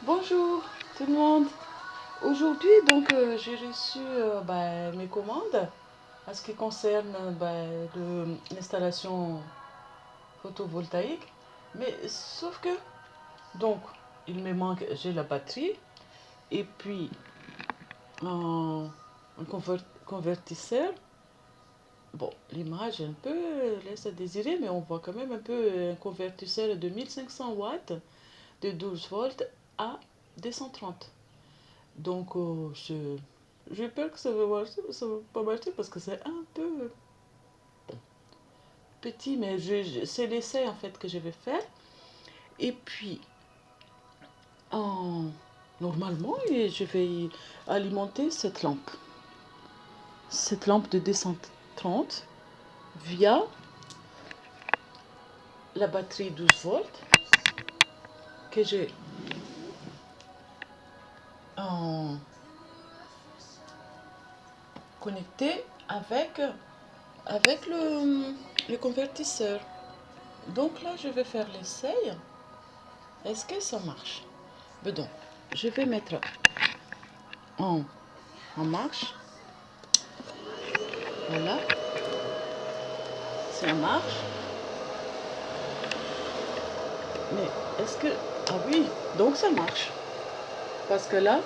Bonjour tout le monde. Aujourd'hui, donc, j'ai reçu mes commandes en ce qui concerne l'installation photovoltaïque. Mais sauf que, donc, il me manque, j'ai la batterie et puis un convertisseur. Bon, l'image un peu laisse à désirer, mais on voit quand même un peu un convertisseur de 1500 watts de 12 volts à 230. Donc, j'ai peur que ça va marcher, mais ça va pas marcher parce que c'est un peu petit, mais c'est l'essai en fait que je vais faire. Et puis, en, normalement, je vais alimenter cette lampe de 230 via la batterie 12 volts que j'ai connectée avec le convertisseur. Donc là, je vais faire l'essai. Est-ce que ça marche? Ben donc, je vais mettre en marche. Voilà. Ça marche. Mais est-ce que... Ah oui, donc ça marche. Parce que là,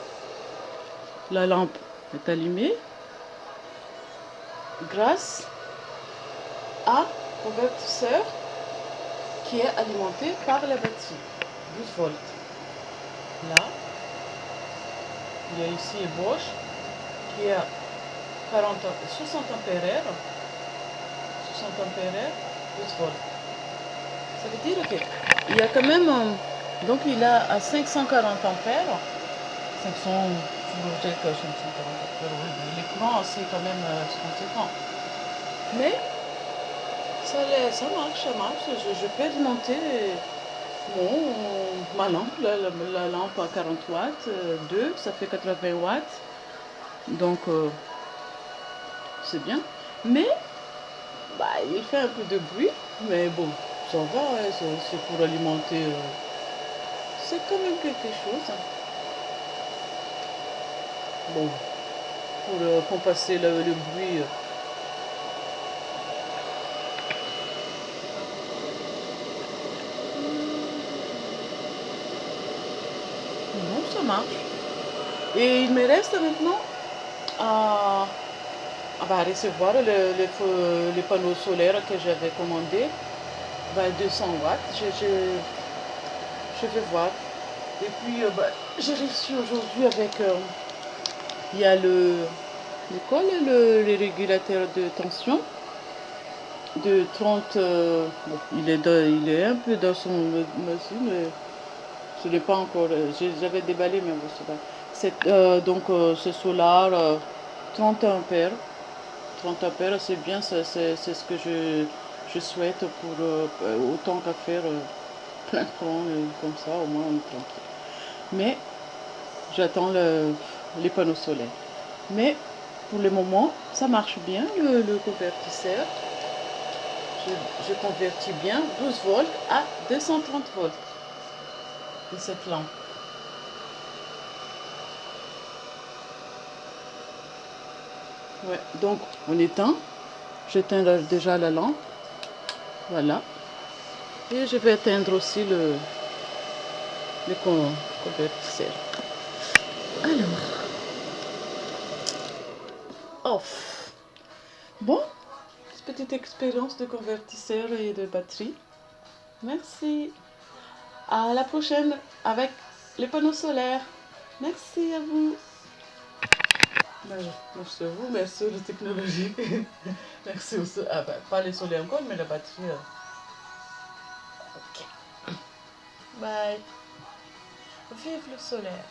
la lampe est allumée grâce à convertisseur qui est alimenté par la batterie 12 volts. Là, il y a ici une Bosch qui a 60 ampères, 60 ampères, 12 volts. Ça veut dire qu'il y a quand même, donc il a à 540 ampères, 500, je veux dire que 540 ampères, oui, mais l'écran c'est quand même conséquent. Mais ça marche, je peux alimenter ma lampe, la lampe à 40 watts, 2, ça fait 80 watts, donc c'est bien. Mais il fait un peu de bruit, mais bon, ça va, ouais, c'est pour alimenter, c'est quand même quelque chose. Bon, pour compenser le bruit. Non, ça marche. Et il me reste maintenant à recevoir les panneaux solaires que j'avais commandés. 200 watts, je vais voir. Et puis, j'ai reçu aujourd'hui avec... il y a le régulateur de tension de 30... bon, il est un peu dans son machine, mais je ne l'ai pas encore... J'avais déballé, mais bon, c'est pas... C'est solaire, 30 ampères. 30 ampères, c'est bien, c'est ce que je souhaite pour autant qu'à faire plein de temps, comme ça, au moins on est tranquille. Mais j'attends les panneaux solaires. Mais pour le moment, ça marche bien, le convertisseur. Je convertis bien 12 volts à 230 volts de cette lampe. Ouais, donc on éteint. J'éteins déjà la lampe. Voilà. Et je vais éteindre aussi le convertisseur. Alors, off. Bon, petite expérience de convertisseur et de batterie. Merci. À la prochaine avec les panneaux solaires. Merci à vous. Merci à vous, merci aux technologies. Merci aussi. Pas les solaires encore, mais la batterie. Ok. Bye. Vive le solaire.